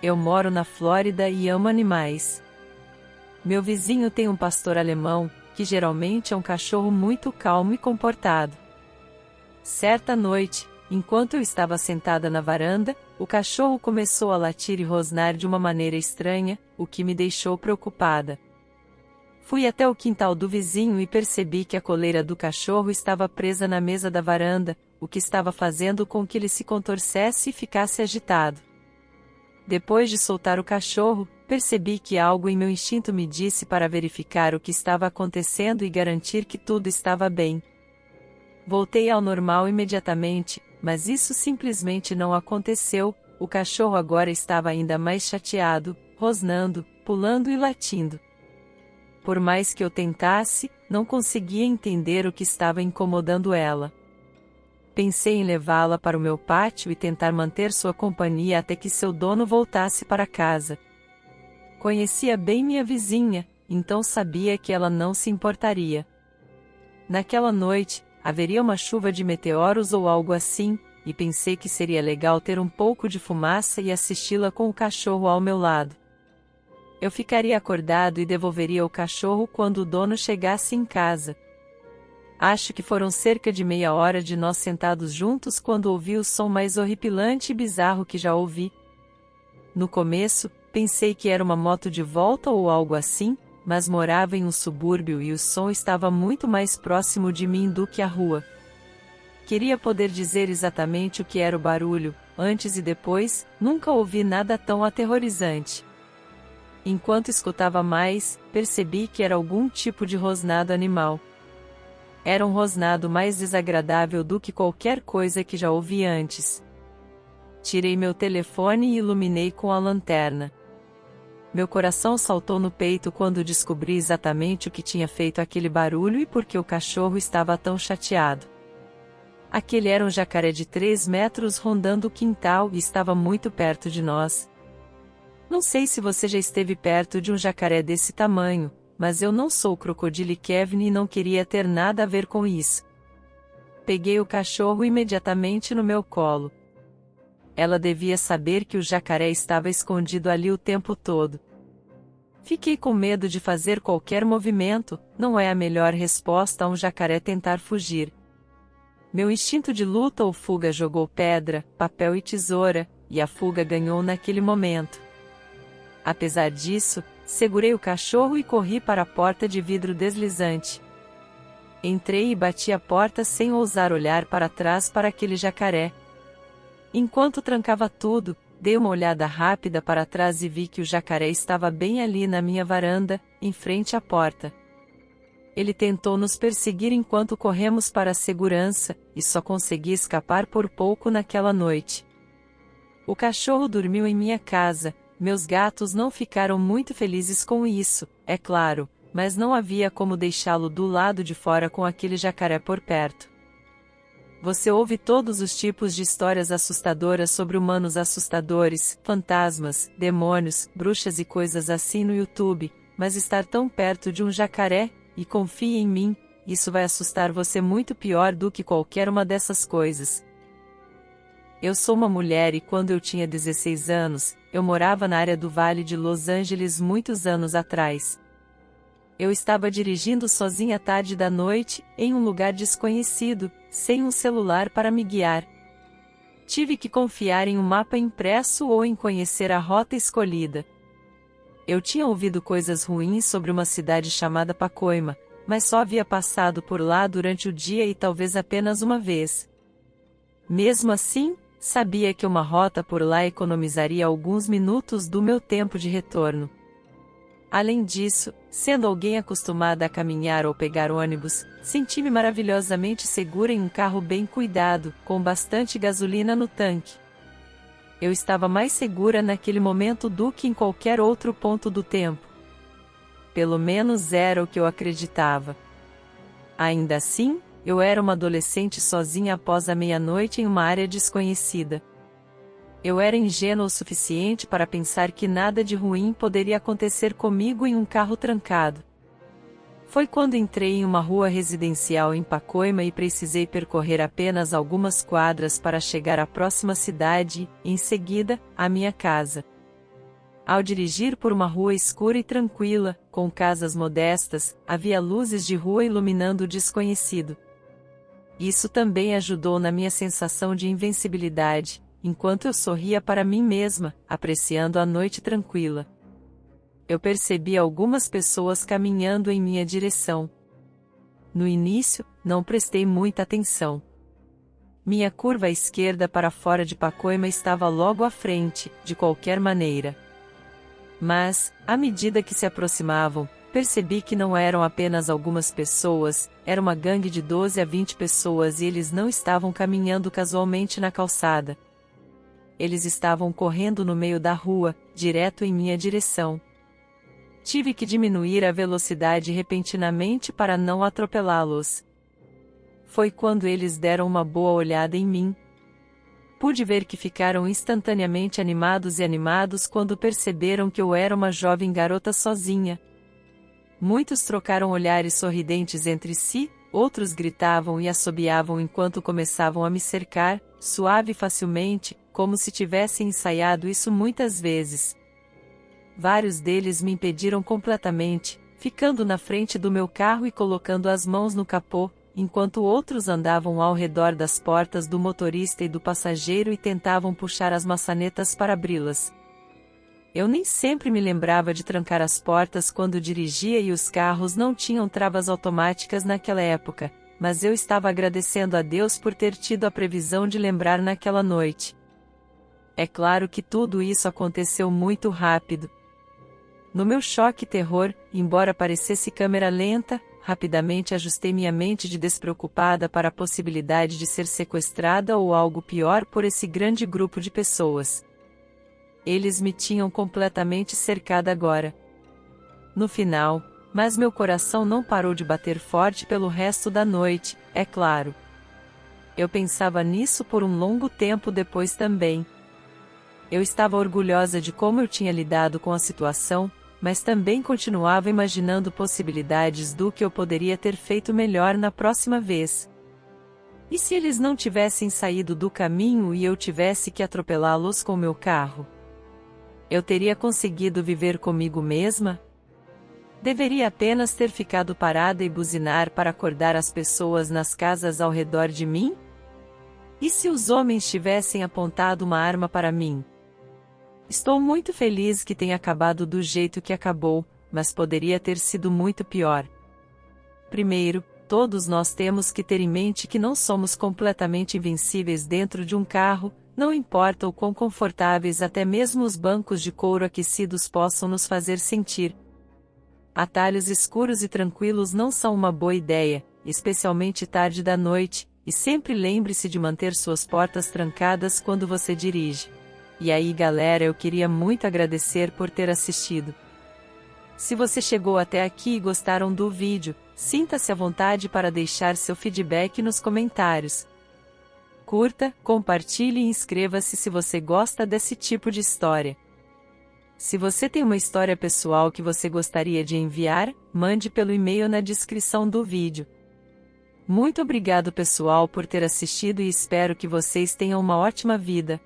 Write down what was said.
Eu moro na Flórida e amo animais. Meu vizinho tem um pastor alemão, que geralmente é um cachorro muito calmo e comportado. Certa noite, enquanto eu estava sentada na varanda, o cachorro começou a latir e rosnar de uma maneira estranha, o que me deixou preocupada. Fui até o quintal do vizinho e percebi que a coleira do cachorro estava presa na mesa da varanda, o que estava fazendo com que ele se contorcesse e ficasse agitado. Depois de soltar o cachorro, percebi que algo em meu instinto me disse para verificar o que estava acontecendo e garantir que tudo estava bem. Voltei ao normal imediatamente, mas isso simplesmente não aconteceu. O cachorro agora estava ainda mais chateado, rosnando, pulando e latindo. Por mais que eu tentasse, não conseguia entender o que estava incomodando ela. Pensei em levá-la para o meu pátio e tentar manter sua companhia até que seu dono voltasse para casa. Conhecia bem minha vizinha, então sabia que ela não se importaria. Naquela noite, haveria uma chuva de meteoros ou algo assim, e pensei que seria legal ter um pouco de fumaça e assisti-la com o cachorro ao meu lado. Eu ficaria acordado e devolveria o cachorro quando o dono chegasse em casa. Acho que foram cerca de meia hora de nós sentados juntos quando ouvi o som mais horripilante e bizarro que já ouvi. No começo, pensei que era uma moto de volta ou algo assim, mas morava em um subúrbio e o som estava muito mais próximo de mim do que a rua. Queria poder dizer exatamente o que era o barulho, antes e depois, nunca ouvi nada tão aterrorizante. Enquanto escutava mais, percebi que era algum tipo de rosnado animal. Era um rosnado mais desagradável do que qualquer coisa que já ouvi antes. Tirei meu telefone e iluminei com a lanterna. Meu coração saltou no peito quando descobri exatamente o que tinha feito aquele barulho e por que o cachorro estava tão chateado. Aquele era um jacaré de 3 metros rondando o quintal e estava muito perto de nós. Não sei se você já esteve perto de um jacaré desse tamanho, mas eu não sou o crocodilo Kevin e não queria ter nada a ver com isso. Peguei o cachorro imediatamente no meu colo. Ela devia saber que o jacaré estava escondido ali o tempo todo. Fiquei com medo de fazer qualquer movimento, não é a melhor resposta a um jacaré tentar fugir. Meu instinto de luta ou fuga jogou pedra, papel e tesoura, e a fuga ganhou naquele momento. Apesar disso, segurei o cachorro e corri para a porta de vidro deslizante. Entrei e bati a porta sem ousar olhar para trás para aquele jacaré. Enquanto trancava tudo, dei uma olhada rápida para trás e vi que o jacaré estava bem ali na minha varanda, em frente à porta. Ele tentou nos perseguir enquanto corremos para a segurança, e só consegui escapar por pouco naquela noite. O cachorro dormiu em minha casa. Meus gatos não ficaram muito felizes com isso, é claro, mas não havia como deixá-lo do lado de fora com aquele jacaré por perto. Você ouve todos os tipos de histórias assustadoras sobre humanos assustadores, fantasmas, demônios, bruxas e coisas assim no YouTube, mas estar tão perto de um jacaré, e confie em mim, isso vai assustar você muito pior do que qualquer uma dessas coisas. Eu sou uma mulher e quando eu tinha 16 anos, eu morava na área do Vale de Los Angeles muitos anos atrás. Eu estava dirigindo sozinha à tarde da noite, em um lugar desconhecido, sem um celular para me guiar. Tive que confiar em um mapa impresso ou em conhecer a rota escolhida. Eu tinha ouvido coisas ruins sobre uma cidade chamada Pacoima, mas só havia passado por lá durante o dia e talvez apenas uma vez. Mesmo assim, sabia que uma rota por lá economizaria alguns minutos do meu tempo de retorno. Além disso, sendo alguém acostumada a caminhar ou pegar ônibus, senti-me maravilhosamente segura em um carro bem cuidado, com bastante gasolina no tanque. Eu estava mais segura naquele momento do que em qualquer outro ponto do tempo. Pelo menos era o que eu acreditava. Ainda assim, eu era uma adolescente sozinha após a meia-noite em uma área desconhecida. Eu era ingênua o suficiente para pensar que nada de ruim poderia acontecer comigo em um carro trancado. Foi quando entrei em uma rua residencial em Pacoima e precisei percorrer apenas algumas quadras para chegar à próxima cidade, e, em seguida, à minha casa. Ao dirigir por uma rua escura e tranquila, com casas modestas, havia luzes de rua iluminando o desconhecido. Isso também ajudou na minha sensação de invencibilidade, enquanto eu sorria para mim mesma, apreciando a noite tranquila. Eu percebi algumas pessoas caminhando em minha direção. No início, não prestei muita atenção. Minha curva à esquerda para fora de Pacoima estava logo à frente, de qualquer maneira. Mas, à medida que se aproximavam, percebi que não eram apenas algumas pessoas, era uma gangue de 12 a 20 pessoas e eles não estavam caminhando casualmente na calçada. Eles estavam correndo no meio da rua, direto em minha direção. Tive que diminuir a velocidade repentinamente para não atropelá-los. Foi quando eles deram uma boa olhada em mim. Pude ver que ficaram instantaneamente animados quando perceberam que eu era uma jovem garota sozinha. Muitos trocaram olhares sorridentes entre si, outros gritavam e assobiavam enquanto começavam a me cercar, suave e facilmente, como se tivessem ensaiado isso muitas vezes. Vários deles me impediram completamente, ficando na frente do meu carro e colocando as mãos no capô, enquanto outros andavam ao redor das portas do motorista e do passageiro e tentavam puxar as maçanetas para abri-las. Eu nem sempre me lembrava de trancar as portas quando dirigia e os carros não tinham travas automáticas naquela época, mas eu estava agradecendo a Deus por ter tido a previsão de lembrar naquela noite. É claro que tudo isso aconteceu muito rápido. No meu choque e terror, embora parecesse câmera lenta, rapidamente ajustei minha mente de despreocupada para a possibilidade de ser sequestrada ou algo pior por esse grande grupo de pessoas. Eles me tinham completamente cercada agora. No final, mas meu coração não parou de bater forte pelo resto da noite, é claro. Eu pensava nisso por um longo tempo depois também. Eu estava orgulhosa de como eu tinha lidado com a situação, mas também continuava imaginando possibilidades do que eu poderia ter feito melhor na próxima vez. E se eles não tivessem saído do caminho e eu tivesse que atropelá-los com meu carro? Eu teria conseguido viver comigo mesma? Deveria apenas ter ficado parada e buzinar para acordar as pessoas nas casas ao redor de mim? E se os homens tivessem apontado uma arma para mim? Estou muito feliz que tenha acabado do jeito que acabou, mas poderia ter sido muito pior. Primeiro, todos nós temos que ter em mente que não somos completamente invencíveis dentro de um carro, não importa o quão confortáveis até mesmo os bancos de couro aquecidos possam nos fazer sentir. Atalhos escuros e tranquilos não são uma boa ideia, especialmente tarde da noite, e sempre lembre-se de manter suas portas trancadas quando você dirige. E aí galera, eu queria muito agradecer por ter assistido. Se você chegou até aqui e gostaram do vídeo, sinta-se à vontade para deixar seu feedback nos comentários. Curta, compartilhe e inscreva-se se você gosta desse tipo de história. Se você tem uma história pessoal que você gostaria de enviar, mande pelo e-mail na descrição do vídeo. Muito obrigado pessoal por ter assistido e espero que vocês tenham uma ótima vida.